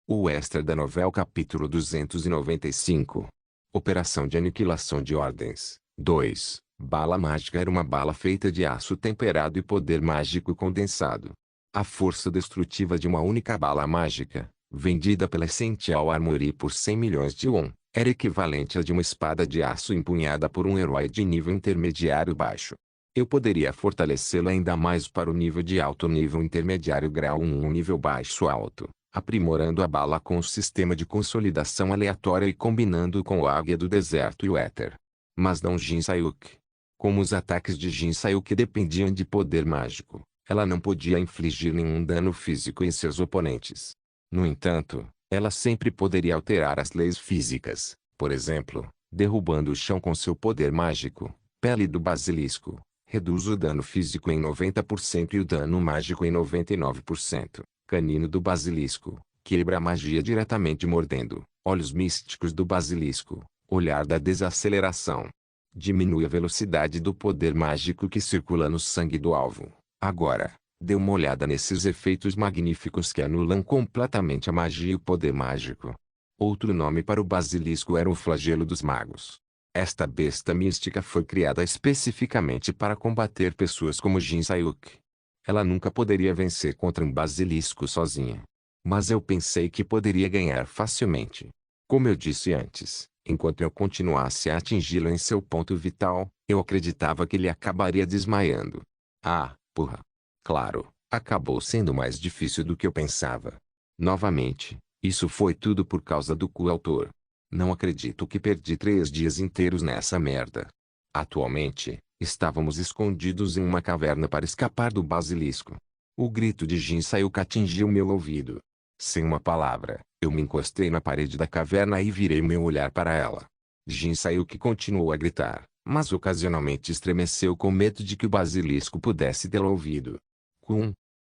O extra da novela capítulo 295. Operação de aniquilação de ordens. 2. Bala mágica era uma bala feita de aço temperado e poder mágico condensado. A força destrutiva de uma única bala mágica, vendida pela Essential Armory por 100 milhões de won, era equivalente à de uma espada de aço empunhada por um herói de nível intermediário baixo. Eu poderia fortalecê-la ainda mais para o nível de alto nível intermediário grau 1 nível baixo alto, aprimorando a bala com o sistema de consolidação aleatória e combinando com o Águia do Deserto e o Éter. Mas não Jin Sayuki. Como os ataques de Jin Sayuki dependiam de poder mágico, ela não podia infligir nenhum dano físico em seus oponentes. No entanto, ela sempre poderia alterar as leis físicas, por exemplo, derrubando o chão com seu poder mágico. Pele do Basilisco. Reduz o dano físico em 90% e o dano mágico em 99%. Canino do Basilisco. Quebra a magia diretamente mordendo. Olhos místicos do Basilisco. Olhar da desaceleração. Diminui a velocidade do poder mágico que circula no sangue do alvo. Agora, dê uma olhada nesses efeitos magníficos que anulam completamente a magia e o poder mágico. Outro nome para o Basilisco era o Flagelo dos Magos. Esta besta mística foi criada especificamente para combater pessoas como Jin Sayuki. Ela nunca poderia vencer contra um basilisco sozinha. Mas eu pensei que poderia ganhar facilmente. Como eu disse antes, enquanto eu continuasse a atingi-lo em seu ponto vital, eu acreditava que ele acabaria desmaiando. Ah, porra! Claro, acabou sendo mais difícil do que eu pensava. Novamente, isso foi tudo por causa do coautor. Não acredito que perdi 3 dias inteiros nessa merda. Atualmente, estávamos escondidos em uma caverna para escapar do basilisco. O grito de Jin Sayuki atingiu meu ouvido. Sem uma palavra, eu me encostei na parede da caverna e virei meu olhar para ela. Jin Sayuki continuou a gritar, mas ocasionalmente estremeceu com medo de que o basilisco pudesse tê-la ouvido.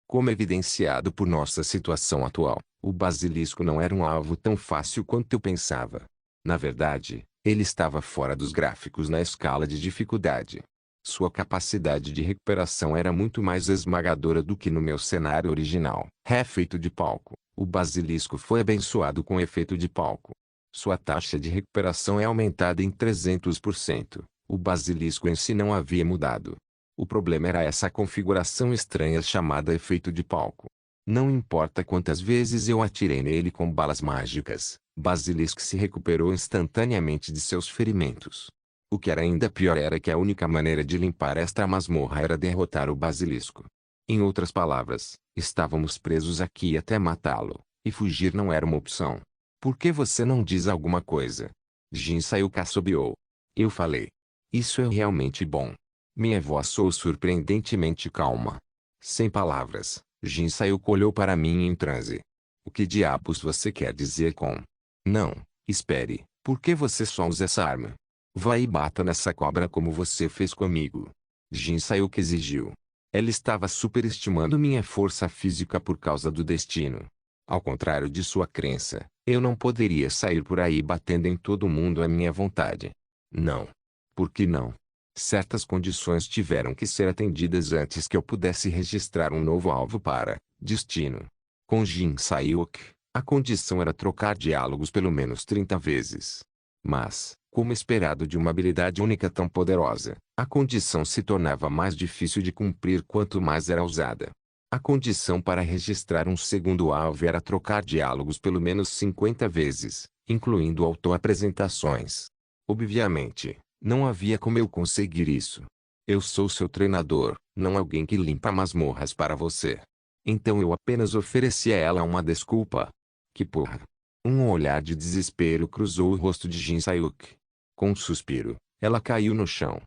Como evidenciado por nossa situação atual, o basilisco não era um alvo tão fácil quanto eu pensava. Na verdade, ele estava fora dos gráficos na escala de dificuldade. Sua capacidade de recuperação era muito mais esmagadora do que no meu cenário original. Efeito de palco. O basilisco foi abençoado com efeito de palco. Sua taxa de recuperação é aumentada em 300%. O basilisco em si não havia mudado. O problema era essa configuração estranha chamada efeito de palco. Não importa quantas vezes eu atirei nele com balas mágicas, Basilisco se recuperou instantaneamente de seus ferimentos. O que era ainda pior era que a única maneira de limpar esta masmorra era derrotar o Basilisco. Em outras palavras, estávamos presos aqui até matá-lo, e fugir não era uma opção. Por que você não diz alguma coisa? Jin Sayuki assobiou. Eu falei. Isso é realmente bom. Minha voz soou surpreendentemente calma. Sem palavras, Jin Sayuki olhou para mim em transe. O que diabos você quer dizer com... Não, espere, por que você só usa essa arma? Vá e bata nessa cobra como você fez comigo. Jin Sayuki exigiu. Ela estava superestimando minha força física por causa do destino. Ao contrário de sua crença, eu não poderia sair por aí batendo em todo mundo à minha vontade. Não. Por que não? Certas condições tiveram que ser atendidas antes que eu pudesse registrar um novo alvo para destino. Com Jin Sayuki, a condição era trocar diálogos pelo menos 30 vezes. Mas, como esperado de uma habilidade única tão poderosa, a condição se tornava mais difícil de cumprir quanto mais era usada. A condição para registrar um segundo alvo era trocar diálogos pelo menos 50 vezes, incluindo auto-apresentações. Obviamente, não havia como eu conseguir isso. Eu sou seu treinador, não alguém que limpa masmorras para você. Então eu apenas ofereci a ela uma desculpa. Que porra. Um olhar de desespero cruzou o rosto de Jin Sayuki. Com um suspiro, ela caiu no chão.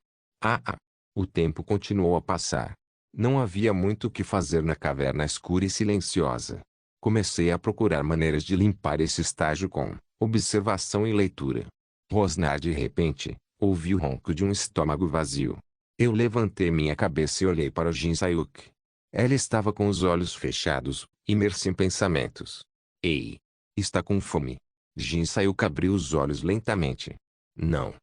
O tempo continuou a passar. Não havia muito o que fazer na caverna escura e silenciosa. Comecei a procurar maneiras de limpar esse estágio com observação e leitura. Rosnar de repente, ouvi o ronco de um estômago vazio. Eu levantei minha cabeça e olhei para Jin Sayuki. Ela estava com os olhos fechados, imersa em pensamentos. Ei! Está com fome? Jin Sayuki abriu os olhos lentamente. Não.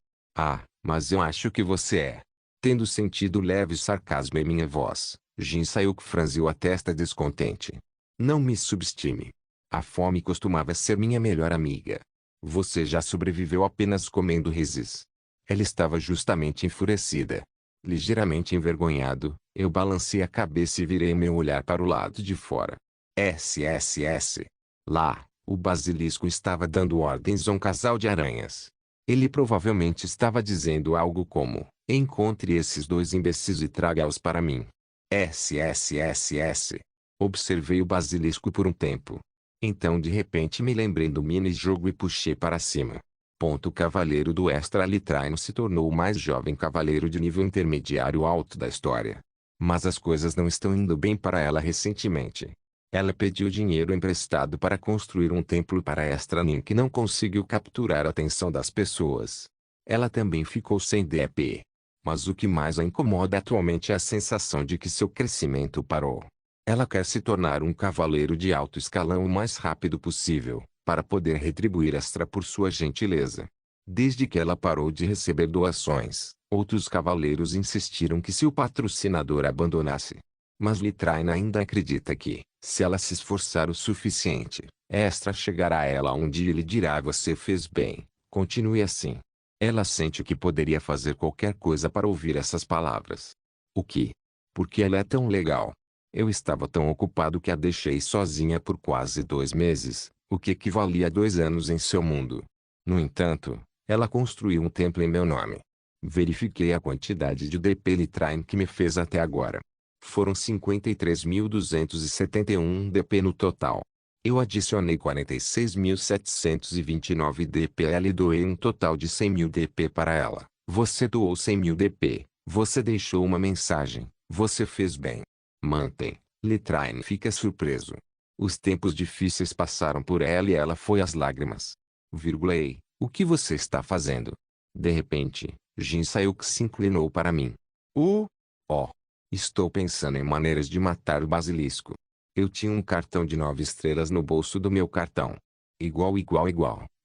Mas eu acho que você é. Tendo sentido leve sarcasmo em minha voz, Jin Sayuki franziu a testa descontente. Não me subestime. A fome costumava ser minha melhor amiga. Você já sobreviveu apenas comendo reses. Ela estava justamente enfurecida. Ligeiramente envergonhado, eu balancei a cabeça e virei meu olhar para o lado de fora. SSS. Lá, o basilisco estava dando ordens a um casal de aranhas. Ele provavelmente estava dizendo algo como: encontre esses dois imbecis e traga-os para mim. SSSS. Observei o basilisco por um tempo. Então de repente me lembrei do mini-jogo e puxei para cima. O cavaleiro do Extra Litraino se tornou o mais jovem cavaleiro de nível intermediário alto da história. Mas as coisas não estão indo bem para ela recentemente. Ela pediu dinheiro emprestado para construir um templo para Extra Nin que não conseguiu capturar a atenção das pessoas. Ela também ficou sem DP. Mas o que mais a incomoda atualmente é a sensação de que seu crescimento parou. Ela quer se tornar um cavaleiro de alto escalão o mais rápido possível, para poder retribuir Extra por sua gentileza. Desde que ela parou de receber doações, outros cavaleiros insistiram que se o patrocinador abandonasse. Mas Litraina ainda acredita que, se ela se esforçar o suficiente, Extra chegará a ela um dia e lhe dirá: você fez bem, continue assim. Ela sente que poderia fazer qualquer coisa para ouvir essas palavras. O que? Porque ela é tão legal. Eu estava tão ocupado que a deixei sozinha por quase 2 meses, o que equivalia a 2 anos em seu mundo. No entanto, ela construiu um templo em meu nome. Verifiquei a quantidade de DP Litrain que me fez até agora. Foram 53.271 DP no total. Eu adicionei 46.729 DP e doei um total de 100.000 DP para ela. Você doou 100.000 DP, você deixou uma mensagem, você fez bem. Mantém. Litrain fica surpreso. Os tempos difíceis passaram por ela e ela foi às lágrimas. Ei, o que você está fazendo? De repente, Jin Sayuk se inclinou para mim. Oh, estou pensando em maneiras de matar o basilisco. Eu tinha um cartão de 9 estrelas no bolso do meu cartão. Igual.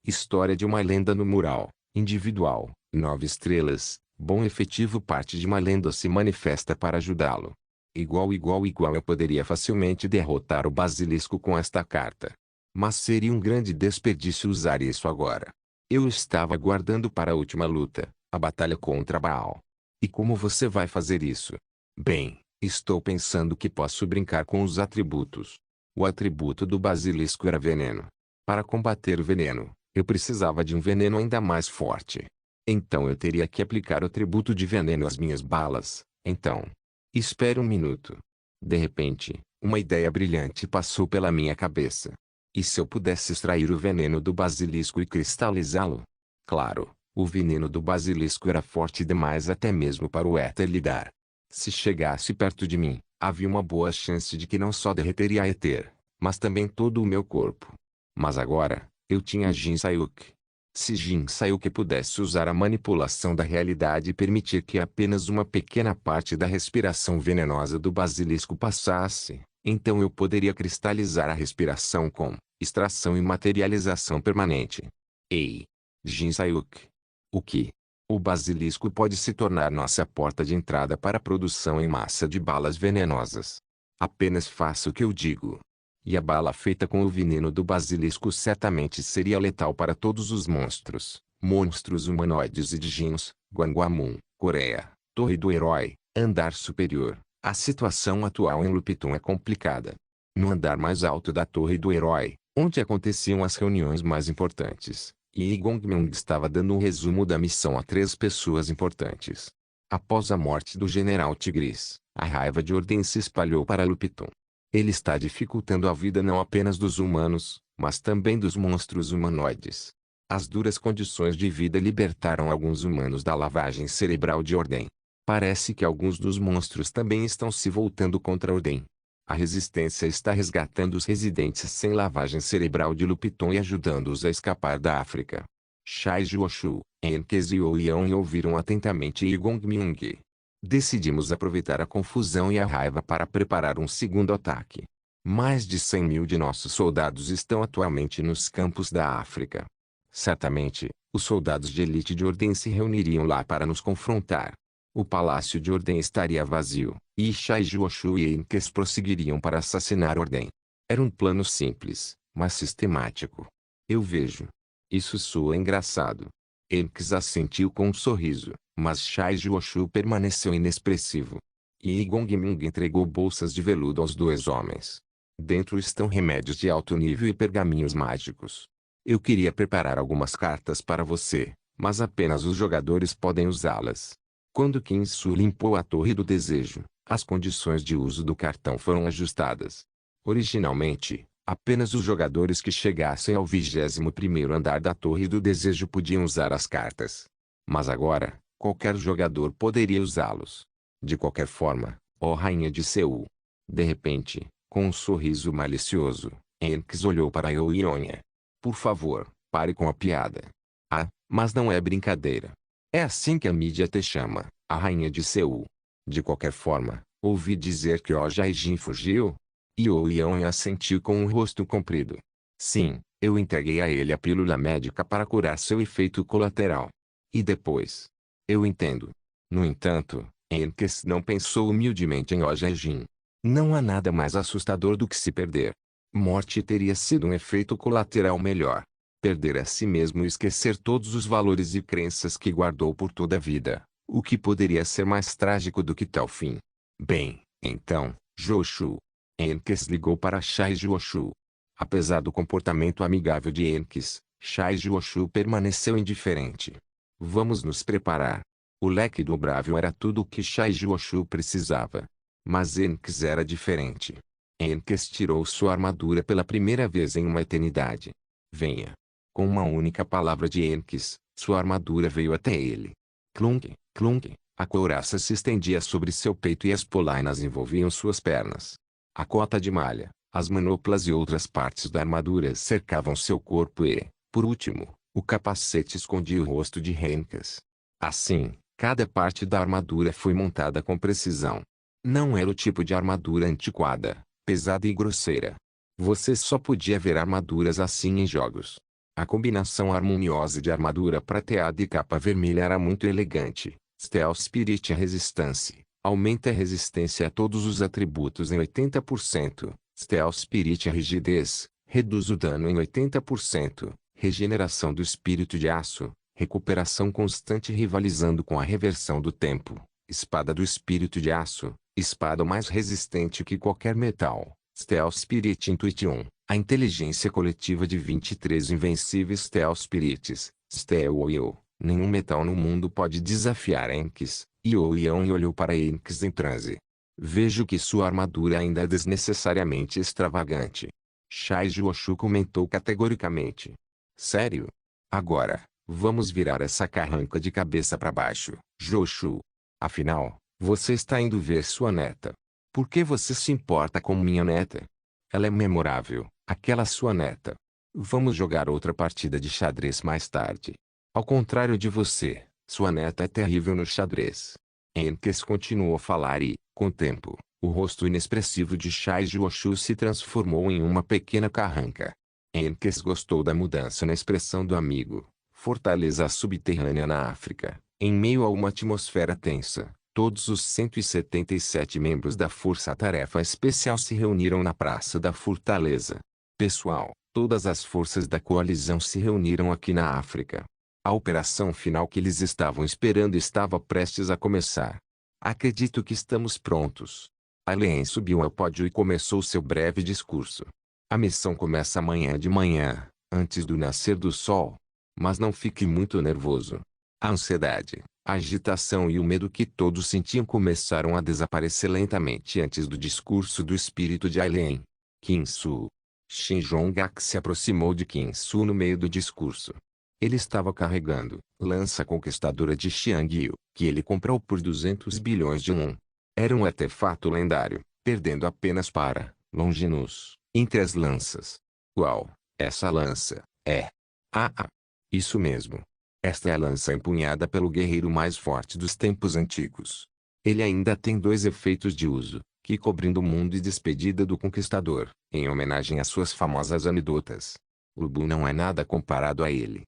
História de uma lenda no mural. Individual, 9 estrelas. Bom efetivo. Parte de uma lenda se manifesta para ajudá-lo. Igual. Eu poderia facilmente derrotar o basilisco com esta carta. Mas seria um grande desperdício usar isso agora. Eu estava aguardando para a última luta, a batalha contra Baal. E como você vai fazer isso? Bem, estou pensando que posso brincar com os atributos. O atributo do basilisco era veneno. Para combater o veneno, eu precisava de um veneno ainda mais forte. Então eu teria que aplicar o atributo de veneno às minhas balas. Então, espere um minuto. De repente, uma ideia brilhante passou pela minha cabeça. E se eu pudesse extrair o veneno do basilisco e cristalizá-lo? Claro, o veneno do basilisco era forte demais até mesmo para o éter lidar. Se chegasse perto de mim, havia uma boa chance de que não só derreteria a éter, mas também todo o meu corpo. Mas agora, eu tinha Jin Sayuk. Se Jin Sayuk pudesse usar a manipulação da realidade e permitir que apenas uma pequena parte da respiração venenosa do basilisco passasse, então eu poderia cristalizar a respiração com extração e materialização permanente. Ei! Jin Sayuk. O que? O basilisco pode se tornar nossa porta de entrada para a produção em massa de balas venenosas. Apenas faça o que eu digo. E a bala feita com o veneno do basilisco certamente seria letal para todos os monstros humanoides e djinns, Guanguamun, Coreia, Torre do Herói, Andar Superior. A situação atual em Lupitun é complicada. No andar mais alto da Torre do Herói, onde aconteciam as reuniões mais importantes, Yi Gongmyung estava dando um resumo da missão a 3 pessoas importantes. Após a morte do General Tigris, a raiva de Ordem se espalhou para Lupitun. Ele está dificultando a vida não apenas dos humanos, mas também dos monstros humanoides. As duras condições de vida libertaram alguns humanos da lavagem cerebral de Ordem. Parece que alguns dos monstros também estão se voltando contra Ordem. A resistência está resgatando os residentes sem lavagem cerebral de Lupitun e ajudando-os a escapar da África. Shai Juoshu, Enkes e Ouyang ouviram atentamente Yi Gongmyung. Decidimos aproveitar a confusão e a raiva para preparar um segundo ataque. Mais de 100.000 de nossos soldados estão atualmente nos campos da África. Certamente, os soldados de elite de Ordem se reuniriam lá para nos confrontar. O palácio de Ordem estaria vazio, e Shai Juoshu e Enkes prosseguiriam para assassinar Ordem. Era um plano simples, mas sistemático. Eu vejo. Isso soa engraçado. Enks assentiu com um sorriso, mas Chai Jioshu permaneceu inexpressivo. E Gongming entregou bolsas de veludo aos dois homens. Dentro estão remédios de alto nível e pergaminhos mágicos. Eu queria preparar algumas cartas para você, mas apenas os jogadores podem usá-las. Quando Kinsu limpou a Torre do Desejo, as condições de uso do cartão foram ajustadas. Originalmente, apenas os jogadores que chegassem ao 21º andar da Torre do Desejo podiam usar as cartas. Mas agora, qualquer jogador poderia usá-los. De qualquer forma, ó Rainha de Seul. De repente, com um sorriso malicioso, Enks olhou para Yoionha. Por favor, pare com a piada. Ah, mas não é brincadeira. É assim que a mídia te chama, a Rainha de Seul. De qualquer forma, ouvi dizer que O Jaijin fugiu? Yoionha assentiu com um rosto comprido. Sim, eu entreguei a ele a pílula médica para curar seu efeito colateral. E depois? Eu entendo. No entanto, Enks não pensou humildemente em O Jaijin. Não há nada mais assustador do que se perder. Morte teria sido um efeito colateral melhor. Perder a si mesmo e esquecer todos os valores e crenças que guardou por toda a vida. O que poderia ser mais trágico do que tal fim? Bem, então, Joshu. Enks ligou para Chai Jioshu. Apesar do comportamento amigável de Enks, Chai Jioshu permaneceu indiferente. Vamos nos preparar. O leque dobrável era tudo o que Chai Jioshu precisava. Mas Enks era diferente. Enks tirou sua armadura pela primeira vez em uma eternidade. Venha. Com uma única palavra de Enks, sua armadura veio até ele. Clunk, clunk, a couraça se estendia sobre seu peito e as polainas envolviam suas pernas. A cota de malha, as manoplas e outras partes da armadura cercavam seu corpo e, por último, o capacete escondia o rosto de Enks. Assim, cada parte da armadura foi montada com precisão. Não era o tipo de armadura antiquada, pesada e grosseira. Você só podia ver armaduras assim em jogos. A combinação harmoniosa de armadura prateada e capa vermelha era muito elegante. Stealth Spirit Resistance. Aumenta a resistência a todos os atributos em 80%. Stealth Spirit Rigidez. Reduz o dano em 80%. Regeneração do Espírito de Aço. Recuperação constante rivalizando com a reversão do tempo. Espada do Espírito de Aço. Espada mais resistente que qualquer metal. Stealth Spirit Intuition. A inteligência coletiva de 23 invencíveis Stealth Spirits. Stealth. Nenhum metal no mundo pode desafiar Enks. Yoionha olhou para Enks em transe. Vejo que sua armadura ainda é desnecessariamente extravagante. Chai Jioshu comentou categoricamente. Sério? Agora, vamos virar essa carranca de cabeça para baixo, Joshu. Afinal, você está indo ver sua neta. Por que você se importa com minha neta? Ela é memorável, aquela sua neta. Vamos jogar outra partida de xadrez mais tarde. Ao contrário de você, sua neta é terrível no xadrez. Enks continuou a falar e, com o tempo, o rosto inexpressivo de Chai Jioshu se transformou em uma pequena carranca. Enks gostou da mudança na expressão do amigo. Fortaleza subterrânea na África, em meio a uma atmosfera tensa. Todos os 177 membros da Força-Tarefa Especial se reuniram na Praça da Fortaleza. Pessoal, todas as forças da coalizão se reuniram aqui na África. A operação final que eles estavam esperando estava prestes a começar. Acredito que estamos prontos. Alien subiu ao pódio e começou seu breve discurso. A missão começa amanhã de manhã, antes do nascer do sol. Mas não fique muito nervoso. A ansiedade, a agitação e o medo que todos sentiam começaram a desaparecer lentamente antes do discurso do espírito de Alien. Kinsu. Shinjongak se aproximou de Kinsu no meio do discurso. Ele estava carregando lança conquistadora de Xiangyu, que ele comprou por 200 bilhões de won. Era um artefato lendário, perdendo apenas para Longinus, entre as lanças. Uau, essa lança é... Isso mesmo. Esta é a lança empunhada pelo guerreiro mais forte dos tempos antigos. Ele ainda tem 2 efeitos de uso, que cobrindo o mundo e despedida do conquistador, em homenagem às suas famosas anedotas. Ubu não é nada comparado a ele.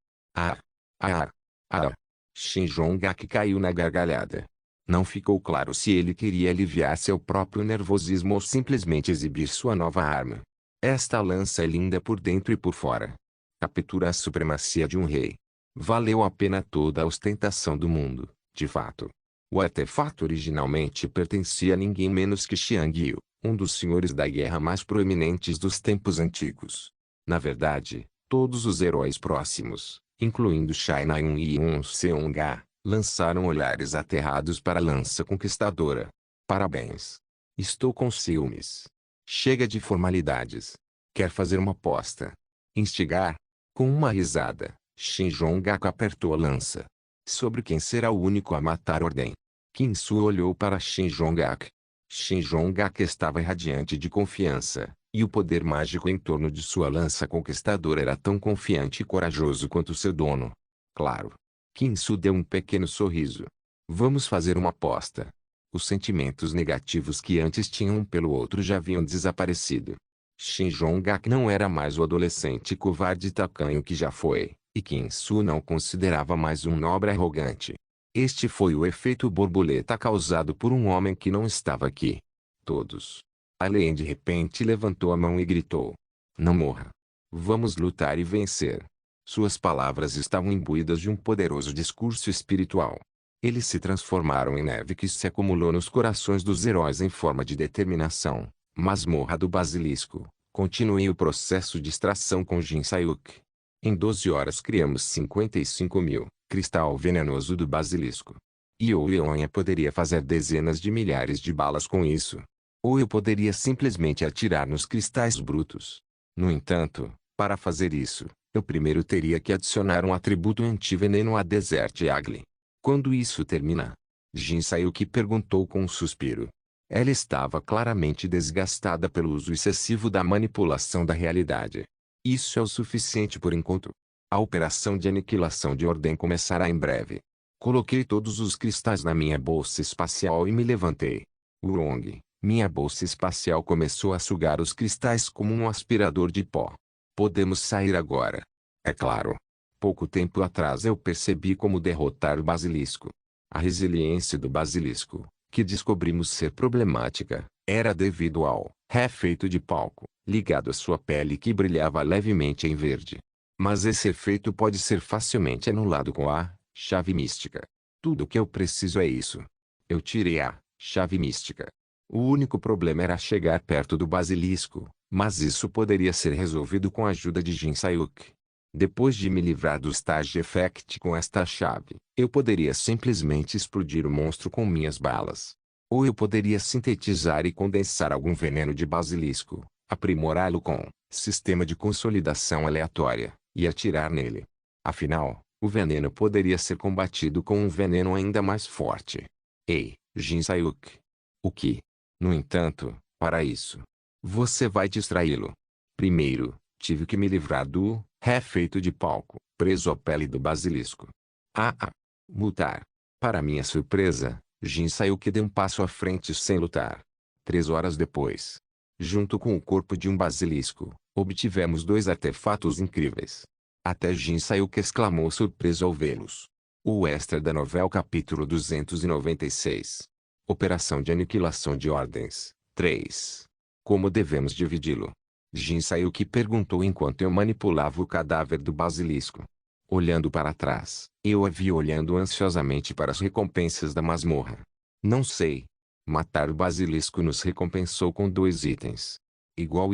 Shinjongak caiu na gargalhada. Não ficou claro se ele queria aliviar seu próprio nervosismo ou simplesmente exibir sua nova arma. Esta lança é linda por dentro e por fora. Captura a supremacia de um rei. Valeu a pena toda a ostentação do mundo, de fato. O artefato originalmente pertencia a ninguém menos que Xiang Yu, um dos senhores da guerra mais proeminentes dos tempos antigos. Na verdade, todos os heróis próximos, incluindo China Yun e Yun Seong-ga, lançaram olhares aterrados para a lança conquistadora. Parabéns. Estou com ciúmes. Chega de formalidades. Quer fazer uma aposta? Instigar? Com uma risada, Shin Jong-gak apertou a lança. Sobre quem será o único a matar Ordem. Qin Su olhou para Shin Jong-gak. Shin Jong-gak estava radiante de confiança, e o poder mágico em torno de sua lança conquistadora era tão confiante e corajoso quanto seu dono. Claro. Qin Su deu um pequeno sorriso. Vamos fazer uma aposta. Os sentimentos negativos que antes tinham um pelo outro já haviam desaparecido. Shin Jong-gak não era mais o adolescente covarde e tacanho que já foi, e Qin Su não considerava mais um nobre arrogante. Este foi o efeito borboleta causado por um homem que não estava aqui. Todos. Alien de repente levantou a mão e gritou. Não morra. Vamos lutar e vencer. Suas palavras estavam imbuídas de um poderoso discurso espiritual. Eles se transformaram em neve que se acumulou nos corações dos heróis em forma de determinação. Masmorra do Basilisco. Continue o processo de extração com Jin Sayuk. Em 12 horas criamos 55.000, cristal venenoso do basilisco. E ou Leonha poderia fazer dezenas de milhares de balas com isso. Ou eu poderia simplesmente atirar nos cristais brutos. No entanto, para fazer isso, eu primeiro teria que adicionar um atributo anti-veneno a Desert Eagle. Quando isso terminar? Jin Sayuki perguntou com um suspiro. Ela estava claramente desgastada pelo uso excessivo da manipulação da realidade. Isso é o suficiente por enquanto. A operação de aniquilação de Ordem começará em breve. Coloquei todos os cristais na minha bolsa espacial e me levantei. Wurong, minha bolsa espacial começou a sugar os cristais como um aspirador de pó. Podemos sair agora. É claro. Pouco tempo atrás eu percebi como derrotar o basilisco. A resiliência do basilisco, que descobrimos ser problemática, era devido ao ré feito de palco, ligado à sua pele que brilhava levemente em verde. Mas esse efeito pode ser facilmente anulado com a chave mística. Tudo o que eu preciso é isso. Eu tirei a chave mística. O único problema era chegar perto do basilisco, mas isso poderia ser resolvido com a ajuda de Jin Sayuk. Depois de me livrar do Stage Effect com esta chave, eu poderia simplesmente explodir o monstro com minhas balas. Ou eu poderia sintetizar e condensar algum veneno de basilisco, aprimorá-lo com sistema de consolidação aleatória, e atirar nele. Afinal, o veneno poderia ser combatido com um veneno ainda mais forte. Ei, Jin Sayuk. O que? No entanto, para isso, você vai distraí-lo. Primeiro, tive que me livrar do ré feito de palco, preso à pele do basilisco. Lutar. Para minha surpresa, Jin Sayuki deu um passo à frente sem lutar. 3 horas depois, junto com o corpo de um basilisco, obtivemos 2 artefatos incríveis. Até Jin Sayuki exclamou surpreso ao vê-los. O extra da novela capítulo 296. Operação de aniquilação de ordens. 3. Como devemos dividi-lo? Jin Sayuki perguntou enquanto eu manipulava o cadáver do basilisco. Olhando para trás, eu a vi olhando ansiosamente para as recompensas da masmorra. Não sei. Matar o basilisco nos recompensou com 2 itens. Igual.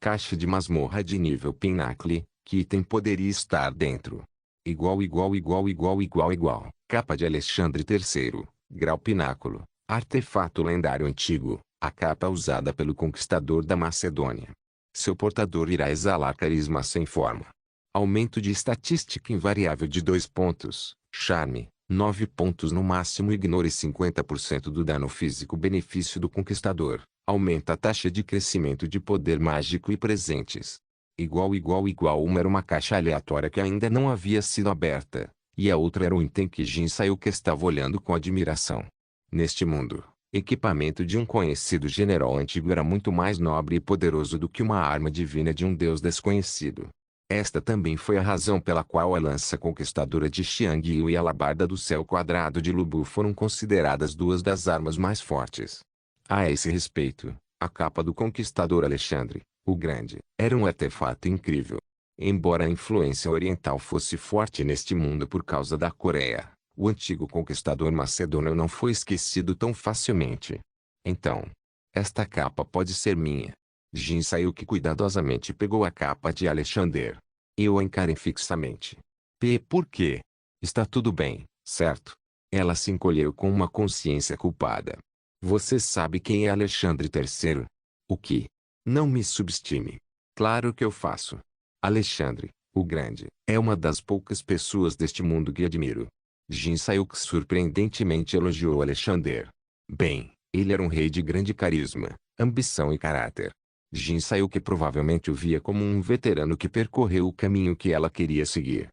Caixa de masmorra de nível Pinnacle, que item poderia estar dentro? Igual. Capa de Alexandre III, grau Pináculo, artefato lendário antigo, a capa usada pelo conquistador da Macedônia. Seu portador irá exalar carisma sem forma. Aumento de estatística invariável de 2 pontos, charme, 9 pontos no máximo. Ignore 50% do dano físico. Benefício do conquistador, aumenta a taxa de crescimento de poder mágico e presentes. Igual. Uma era uma caixa aleatória que ainda não havia sido aberta, e a outra era um item que Jin Sayuki estava olhando com admiração. Neste mundo, equipamento de um conhecido general antigo era muito mais nobre e poderoso do que uma arma divina de um deus desconhecido. Esta também foi a razão pela qual a lança conquistadora de Xiang Yu e a alabarda do céu quadrado de Lubu foram consideradas 2 das armas mais fortes. A esse respeito, a capa do conquistador Alexandre, o Grande, era um artefato incrível. Embora a influência oriental fosse forte neste mundo por causa da Coreia, o antigo conquistador macedônio não foi esquecido tão facilmente. Então, esta capa pode ser minha. Jin Sayuki cuidadosamente pegou a capa de Alexander. Eu a encarei fixamente. Por quê? Está tudo bem, certo? Ela se encolheu com uma consciência culpada. Você sabe quem é Alexandre III? O que? Não me subestime. Claro que eu faço. Alexandre, o Grande, é uma das poucas pessoas deste mundo que admiro. Jin Sayuki surpreendentemente elogiou Alexander. Bem, ele era um rei de grande carisma, ambição e caráter. Jin Sayuki provavelmente o via como um veterano que percorreu o caminho que ela queria seguir.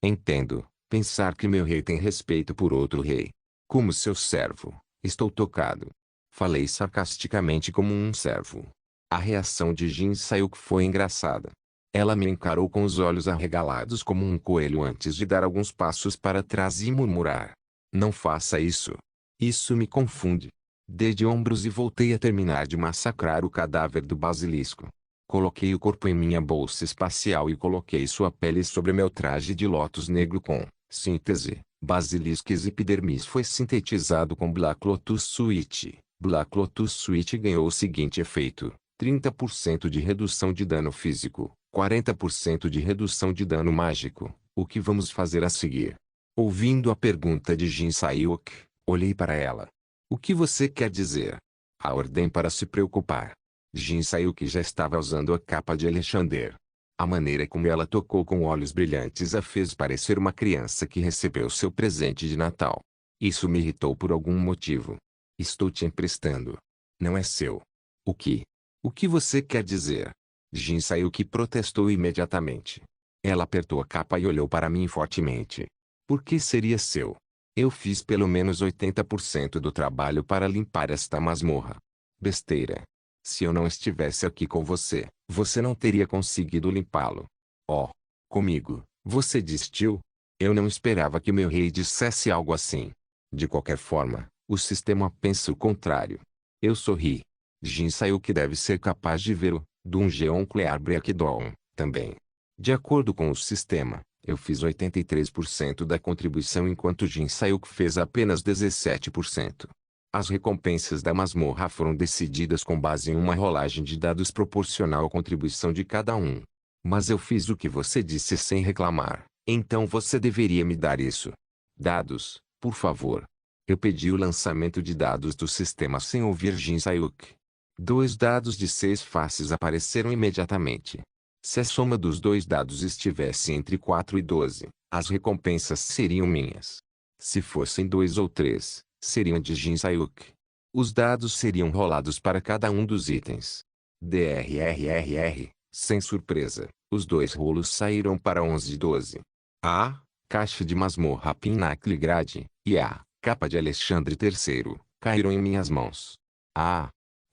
Entendo. Pensar que meu rei tem respeito por outro rei. Como seu servo, estou tocado. Falei sarcasticamente como um servo. A reação de Jin Sayuki foi engraçada. Ela me encarou com os olhos arregalados como um coelho antes de dar alguns passos para trás e murmurar. Não faça isso. Isso me confunde. Dei de ombros e voltei a terminar de massacrar o cadáver do basilisco. Coloquei o corpo em minha bolsa espacial e coloquei sua pele sobre meu traje de lótus negro com síntese. Basiliscus epidermis foi sintetizado com Black Lotus Suite. Black Lotus Suite ganhou o seguinte efeito: 30% de redução de dano físico, 40% de redução de dano mágico. O que vamos fazer a seguir? Ouvindo a pergunta de Jin Sayuki, olhei para ela. O que você quer dizer? A ordem para se preocupar. Jin Sayuki já estava usando a capa de Alexander. A maneira como ela tocou com olhos brilhantes a fez parecer uma criança que recebeu seu presente de Natal. Isso me irritou por algum motivo. Estou te emprestando. Não é seu. O que? O que você quer dizer? Jin Sayuki protestou imediatamente. Ela apertou a capa e olhou para mim fortemente. Por que seria seu? Eu fiz pelo menos 80% do trabalho para limpar esta masmorra. Besteira. Se eu não estivesse aqui com você, você não teria conseguido limpá-lo. Oh. Comigo, você desistiu? Eu não esperava que meu rei dissesse algo assim. De qualquer forma, o sistema pensa o contrário. Eu sorri. Jin Sayuki deve ser capaz de ver o Dungeon Clear Breakdown também. De acordo com o sistema, eu fiz 83% da contribuição enquanto Jin Sayuki fez apenas 17%. As recompensas da masmorra foram decididas com base em uma rolagem de dados proporcional à contribuição de cada um. Mas eu fiz o que você disse sem reclamar, então você deveria me dar isso. Dados, por favor. Eu pedi o lançamento de dados do sistema sem ouvir Jin Sayuki. 2 dados de 6 faces apareceram imediatamente. Se a soma dos 2 dados estivesse entre 4 e 12, as recompensas seriam minhas. Se fossem 2 ou 3, seriam de Jin Sayuki. Os dados seriam rolados para cada um dos itens. DRRRR, sem surpresa, os 2 rolos saíram para 11 e 12. A caixa de masmorra Pinnacle Grade e a capa de Alexandre III caíram em minhas mãos.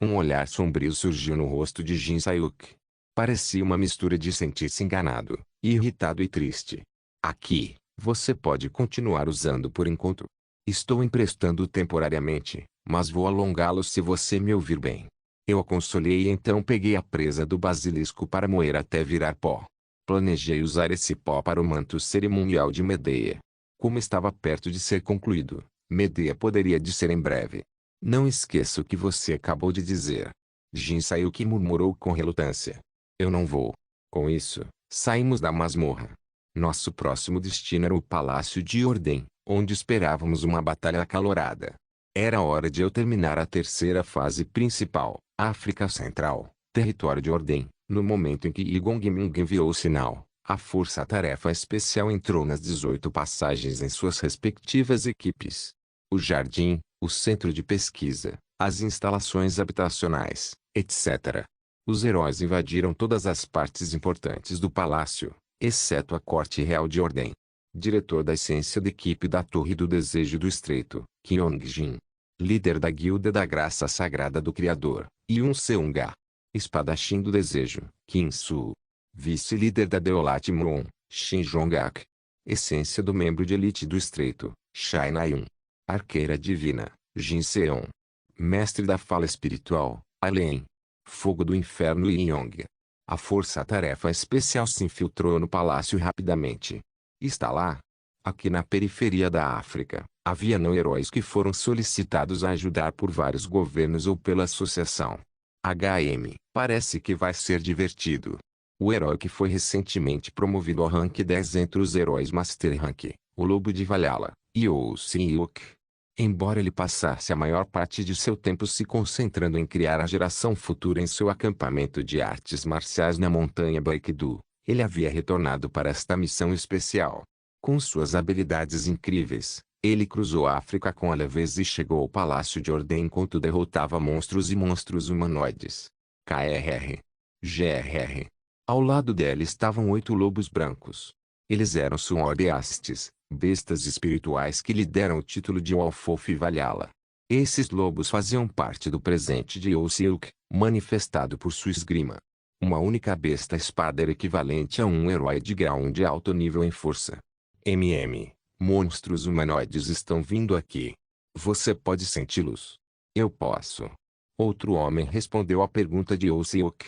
Um olhar sombrio surgiu no rosto de Jin Sayuki. Parecia uma mistura de sentir-se enganado, irritado e triste. Aqui, você pode continuar usando por enquanto. Estou emprestando temporariamente, mas vou alongá-lo se você me ouvir bem. Eu a consolei e então peguei a presa do basilisco para moer até virar pó. Planejei usar esse pó para o manto cerimonial de Medea. Como estava perto de ser concluído, Medea poderia dizer em breve. Não esqueça o que você acabou de dizer. Jin Sayuki murmurou com relutância. Eu não vou. Com isso, saímos da masmorra. Nosso próximo destino era o Palácio de Ordem, onde esperávamos uma batalha acalorada. Era hora de eu terminar a terceira fase principal, África Central, território de Ordem. No momento em que Igong-ming enviou o sinal, a força-tarefa especial entrou nas 18 passagens em suas respectivas equipes. O jardim, o centro de pesquisa, as instalações habitacionais, etc. Os heróis invadiram todas as partes importantes do palácio, exceto a corte real de Ordem. Diretor da essência da equipe da Torre do Desejo do Estreito, Kyong-jin. Líder da Guilda da Graça Sagrada do Criador, Yun Seung-ga. Espadachim do Desejo, Kim Su. Vice-líder da Deolat Moon, Shin Jong-ak. Essência do membro de elite do Estreito, Shai Na-yun. Arqueira divina, Jin Seon. Mestre da fala espiritual, Alen. Fogo do Inferno e Yong. A Força-Tarefa Especial se infiltrou no palácio rapidamente. Está lá. Aqui na periferia da África, havia não-heróis que foram solicitados a ajudar por vários governos ou pela associação. Parece que vai ser divertido. O herói que foi recentemente promovido ao rank 10 entre os heróis Master Rank, o Lobo de Valhalla, Yo Seok. Embora ele passasse a maior parte de seu tempo se concentrando em criar a geração futura em seu acampamento de artes marciais na montanha Baekdu, ele havia retornado para esta missão especial. Com suas habilidades incríveis, ele cruzou a África com a leveza e chegou ao Palácio de Ordem enquanto derrotava monstros e monstros humanoides. KRR. GRR. Ao lado dele estavam 8 lobos brancos. Eles eram Suordeastes, bestas espirituais que lhe deram o título de Wolf Valhalla. Esses lobos faziam parte do presente de Yosilk, manifestado por sua esgrima. Uma única besta-espada era equivalente a um herói de grau 1 de alto nível em força. Monstros humanoides estão vindo aqui. Você pode senti-los? Eu posso. Outro homem respondeu à pergunta de Yosilk.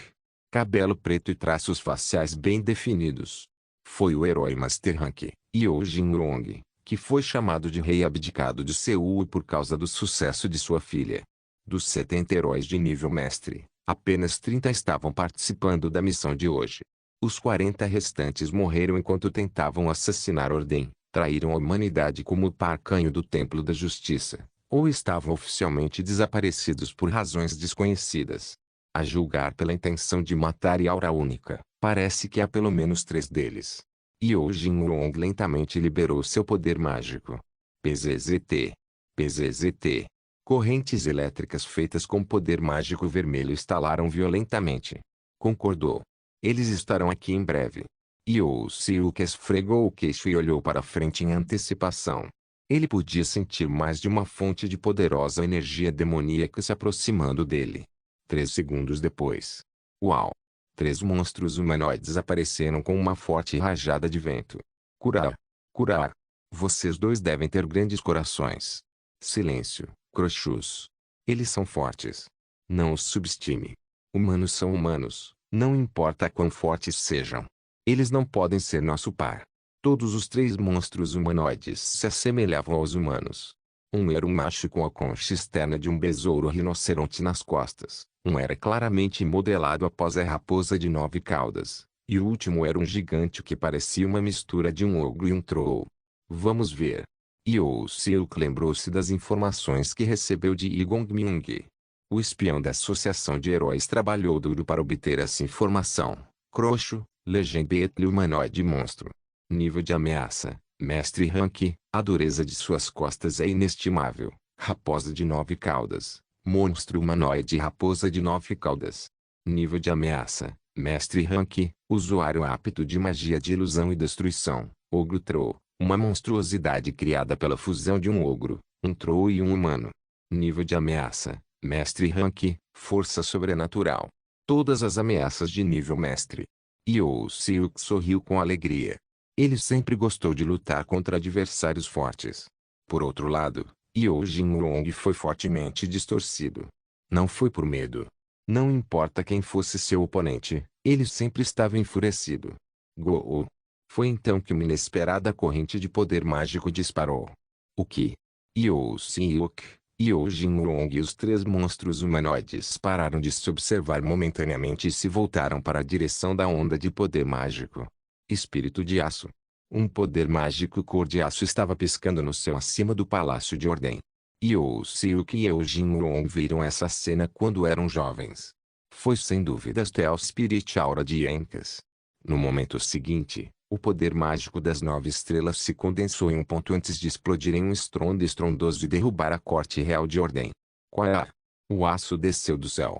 Cabelo preto e traços faciais bem definidos. Foi o herói Master Rank, Yo Jinrong, que foi chamado de Rei Abdicado de Seul por causa do sucesso de sua filha. Dos 70 heróis de nível mestre, apenas 30 estavam participando da missão de hoje. Os 40 restantes morreram enquanto tentavam assassinar Ordem, traíram a humanidade como o parcanho do Templo da Justiça, ou estavam oficialmente desaparecidos por razões desconhecidas. A julgar pela intenção de matar e aura única, parece que há pelo menos 3 deles. Yo Jinrong lentamente liberou seu poder mágico. PZZT. PZZT. Correntes elétricas feitas com poder mágico vermelho estalaram violentamente. Concordou. Eles estarão aqui em breve. Yo Seok esfregou o queixo e olhou para frente em antecipação. Ele podia sentir mais de uma fonte de poderosa energia demoníaca se aproximando dele. 3 segundos depois. Uau! 3 monstros humanoides apareceram com uma forte rajada de vento. Curar! Curar! Vocês dois devem ter grandes corações. Silêncio, Crochus. Eles são fortes. Não os subestime. Humanos são humanos, não importa quão fortes sejam. Eles não podem ser nosso par. Todos os 3 monstros humanoides se assemelhavam aos humanos. Um era um macho com a concha externa de um besouro rinoceronte nas costas. Um era claramente modelado após a raposa de 9 caudas. E o último era um gigante que parecia uma mistura de um ogro e um troll. Vamos ver. Yo Seok lembrou-se das informações que recebeu de Igong Myung. O espião da Associação de Heróis trabalhou duro para obter essa informação. Crocho, legenda etle humanoide monstro. Nível de ameaça. Mestre Rank, a dureza de suas costas é inestimável. Raposa de 9 caudas. Monstro humanoide raposa de 9 caudas. Nível de ameaça. Mestre Rank, usuário apto de magia de ilusão e destruição. Ogro Troll, uma monstruosidade criada pela fusão de um ogro, um troll e um humano. Nível de ameaça. Mestre Rank, força sobrenatural. Todas as ameaças de nível mestre. Yo Seok sorriu com alegria. Ele sempre gostou de lutar contra adversários fortes. Por outro lado, Yo Jinrong foi fortemente distorcido. Não foi por medo. Não importa quem fosse seu oponente, ele sempre estava enfurecido. Go! Foi então que uma inesperada corrente de poder mágico disparou. O que? Yo Seok, Yo Jinrong e os 3 monstros humanoides pararam de se observar momentaneamente e se voltaram para a direção da onda de poder mágico. Espírito de aço. Um poder mágico cor de aço estava piscando no céu acima do Palácio de Ordem. Yo Seok e Yo Jinrong viram essa cena quando eram jovens. Foi sem dúvidas Tel Spirit Aura de Yenkas. No momento seguinte, o poder mágico das 9 estrelas se condensou em um ponto antes de explodir em um estrondo estrondoso e derrubar a corte real de Ordem. Qual é? O aço desceu do céu.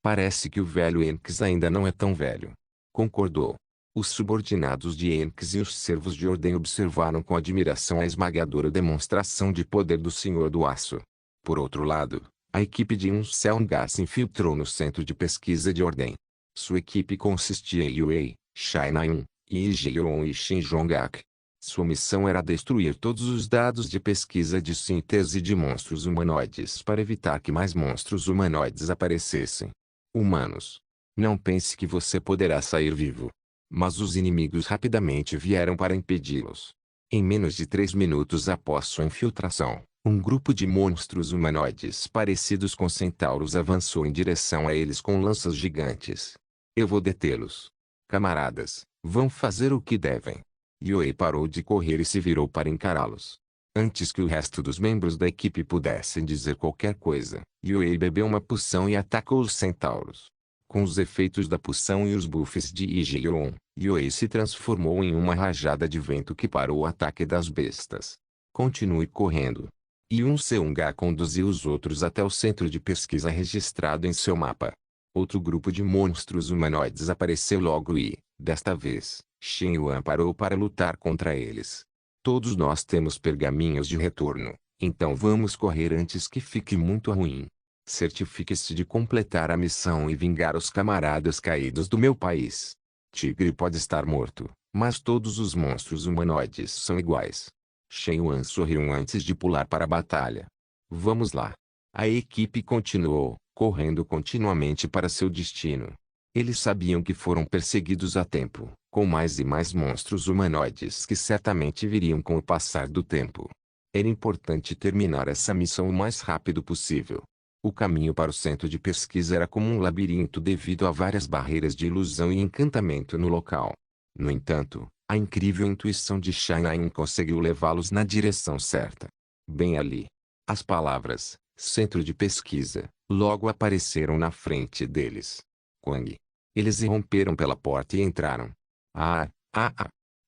Parece que o velho Yenkas ainda não é tão velho. Concordou. Os subordinados de Yenkas e os servos de Ordem observaram com admiração a esmagadora demonstração de poder do Senhor do Aço. Por outro lado, a equipe de Seonga se infiltrou no centro de pesquisa de Ordem. Sua equipe consistia em Yue, Shai Nayun, Lee Jae-yong e Shin Jong-ak. Sua missão era destruir todos os dados de pesquisa de síntese de monstros humanoides para evitar que mais monstros humanoides aparecessem. Humanos. Não pense que você poderá sair vivo. Mas os inimigos rapidamente vieram para impedi-los. Em menos de 3 minutos após sua infiltração, um grupo de monstros humanoides parecidos com centauros avançou em direção a eles com lanças gigantes. Eu vou detê-los. Camaradas, vão fazer o que devem. Yoei parou de correr e se virou para encará-los. Antes que o resto dos membros da equipe pudessem dizer qualquer coisa, Yoei bebeu uma poção e atacou os centauros. Com os efeitos da poção e os buffs de Igeon, Yoei se transformou em uma rajada de vento que parou o ataque das bestas. Continue correndo. Yun Seunga conduziu os outros até o centro de pesquisa registrado em seu mapa. Outro grupo de monstros humanoides apareceu logo e, desta vez, Shen Yuan parou para lutar contra eles. Todos nós temos pergaminhos de retorno, então vamos correr antes que fique muito ruim. Certifique-se de completar a missão e vingar os camaradas caídos do meu país. Tigre pode estar morto, mas todos os monstros humanoides são iguais. Shen Yuan sorriu antes de pular para a batalha. Vamos lá. A equipe continuou, correndo continuamente para seu destino. Eles sabiam que foram perseguidos a tempo, com mais e mais monstros humanoides que certamente viriam com o passar do tempo. Era importante terminar essa missão o mais rápido possível. O caminho para o centro de pesquisa era como um labirinto devido a várias barreiras de ilusão e encantamento no local. No entanto, a incrível intuição de Shanain conseguiu levá-los na direção certa. Bem ali. As palavras, centro de pesquisa, logo apareceram na frente deles. Quang. Eles irromperam pela porta e entraram.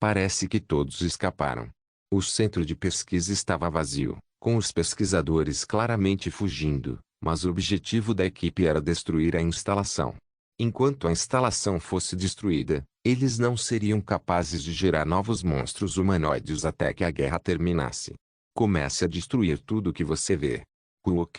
Parece que todos escaparam. O centro de pesquisa estava vazio, com os pesquisadores claramente fugindo, mas o objetivo da equipe era destruir a instalação. Enquanto a instalação fosse destruída, eles não seriam capazes de gerar novos monstros humanoides até que a guerra terminasse. Comece a destruir tudo que você vê. Kuok.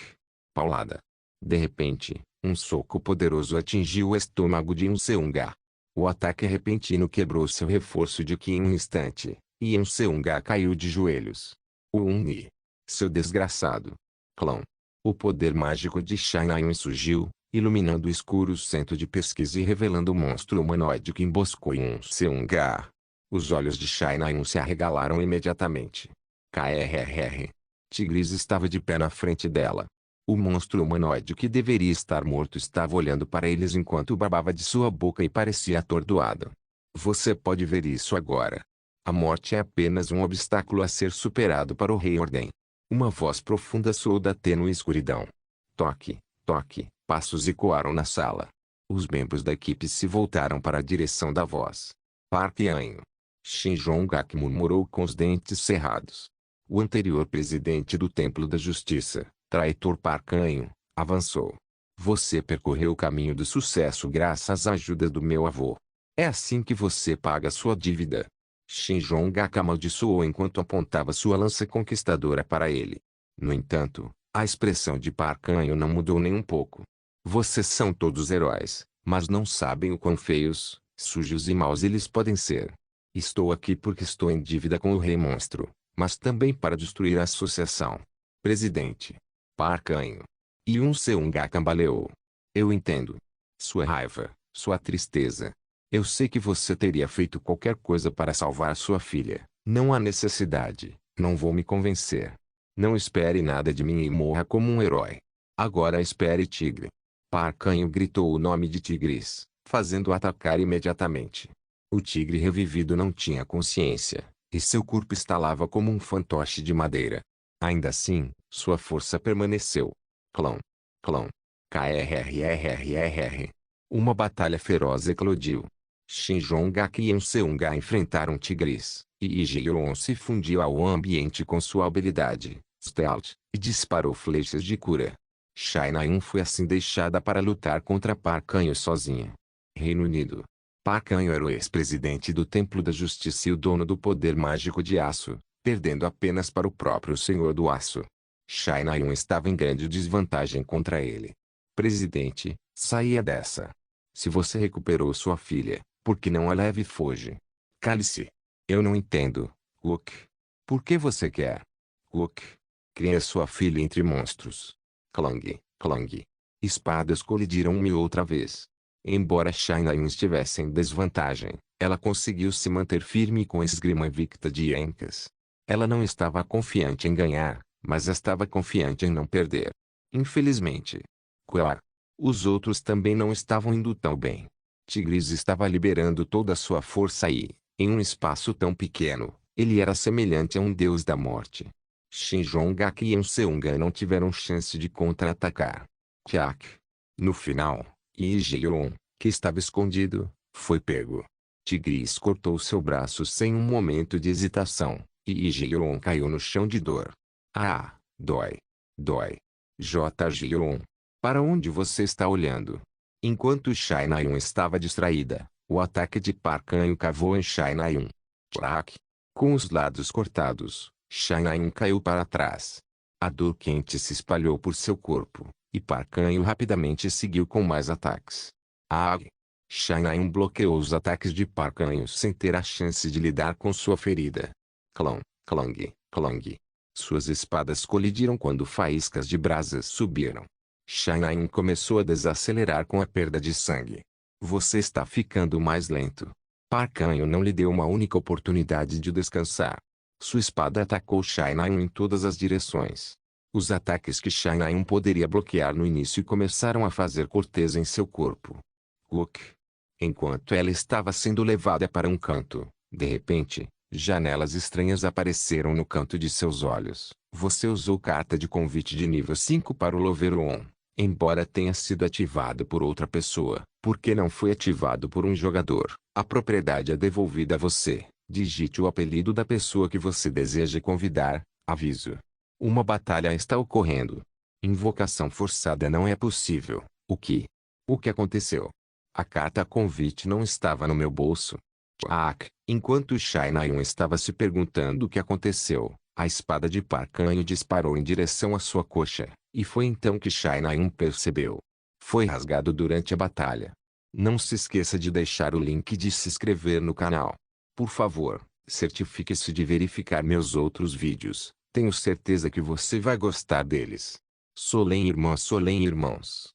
Paulada. De repente, um soco poderoso atingiu o estômago de Yun Seunga. O ataque repentino quebrou seu reforço de ki em um instante, e Yun Seunga caiu de joelhos. Uni. Seu desgraçado. Clão. O poder mágico de Shanain surgiu, iluminando o escuro centro de pesquisa e revelando o monstro humanoide que emboscou Yun Seunga. Os olhos de Shanain se arregalaram imediatamente. KRRR. Tigris estava de pé na frente dela. O monstro humanoide que deveria estar morto estava olhando para eles enquanto babava de sua boca e parecia atordoado. Você pode ver isso agora. A morte é apenas um obstáculo a ser superado para o Rei Ordem. Uma voz profunda soou da tênue escuridão. Toque, toque, passos ecoaram na sala. Os membros da equipe se voltaram para a direção da voz. Park Yanho. Shin Jong-gak murmurou com os dentes cerrados. O anterior presidente do Templo da Justiça, Traitor Park Yanho, avançou. Você percorreu o caminho do sucesso graças à ajuda do meu avô. É assim que você paga sua dívida. Shin Jong-gak amaldiçoou enquanto apontava sua lança conquistadora para ele. No entanto, a expressão de Park Yanho não mudou nem um pouco. Vocês são todos heróis, mas não sabem o quão feios, sujos e maus eles podem ser. Estou aqui porque estou em dívida com o Rei Monstro, mas também para destruir a associação. Presidente. Park Yanho. Yun Seunga cambaleou. Eu entendo. Sua raiva, sua tristeza. Eu sei que você teria feito qualquer coisa para salvar sua filha. Não há necessidade, não vou me convencer. Não espere nada de mim e morra como um herói. Agora espere Tigre. Park Yanho gritou o nome de Tigris, fazendo-o atacar imediatamente. O tigre revivido não tinha consciência, e seu corpo estalava como um fantoche de madeira. Ainda assim, sua força permaneceu. Clão. Clão. KRRRRR. Uma batalha feroz eclodiu. Shin Jong-gak e Yun Seunga enfrentaram Tigris, e Igeon se fundiu ao ambiente com sua habilidade, Stealth, e disparou flechas de cura. Shanain foi assim deixada para lutar contra Park Yanho sozinha. Reino Unido. Park Yanho era o ex-presidente do Templo da Justiça e o dono do poder mágico de aço, perdendo apenas para o próprio Senhor do Aço. Shanain estava em grande desvantagem contra ele. Presidente, saia dessa. Se você recuperou sua filha, por que não a leve e foge? Cale-se. Eu não entendo. Look. Por que você quer? Look. Cria sua filha entre monstros. Clang, clang. Espadas colidiram uma e outra vez. Embora China Yun estivesse em desvantagem, ela conseguiu se manter firme com a esgrima invicta de Yankees. Ela não estava confiante em ganhar, mas estava confiante em não perder. Infelizmente. Quar. Os outros também não estavam indo tão bem. Tigris estava liberando toda a sua força e, em um espaço tão pequeno, ele era semelhante a um deus da morte. Shinjongak e Enseunga não tiveram chance de contra-atacar. Kyak. No final, Yi Jiron, que estava escondido, foi pego. Tigris cortou seu braço sem um momento de hesitação, e Yi Jiron caiu no chão de dor. Ah, dói. Dói. J. Jiron. Para onde você está olhando? Enquanto China Yun estava distraída, o ataque de Parkanho cavou em China Yun. Trak. Com os lados cortados, China Yun caiu para trás. A dor quente se espalhou por seu corpo, e Parkanho rapidamente seguiu com mais ataques. Ah! China Yun bloqueou os ataques de Parkanho sem ter a chance de lidar com sua ferida. Clang, clang, clang. Suas espadas colidiram quando faíscas de brasas subiram. China Yun começou a desacelerar com a perda de sangue. Você está ficando mais lento. Parkanho não lhe deu uma única oportunidade de descansar. Sua espada atacou China Yun em todas as direções. Os ataques que China Yun poderia bloquear no início começaram a fazer corteza em seu corpo. Look. Enquanto ela estava sendo levada para um canto, de repente, janelas estranhas apareceram no canto de seus olhos. Você usou carta de convite de nível 5 para o Loveron. Embora tenha sido ativado por outra pessoa, porque não foi ativado por um jogador, a propriedade é devolvida a você. Digite o apelido da pessoa que você deseja convidar. Aviso. Uma batalha está ocorrendo. Invocação forçada não é possível. O que? O que aconteceu? A carta convite não estava no meu bolso. Enquanto China Yun estava se perguntando o que aconteceu, a espada de Parkanho disparou em direção à sua coxa, e foi então que China Yun percebeu. Foi rasgado durante a batalha. Não se esqueça de deixar o link de se inscrever no canal. Por favor, certifique-se de verificar meus outros vídeos. Tenho certeza que você vai gostar deles. Solem irmãs, Solem irmãos.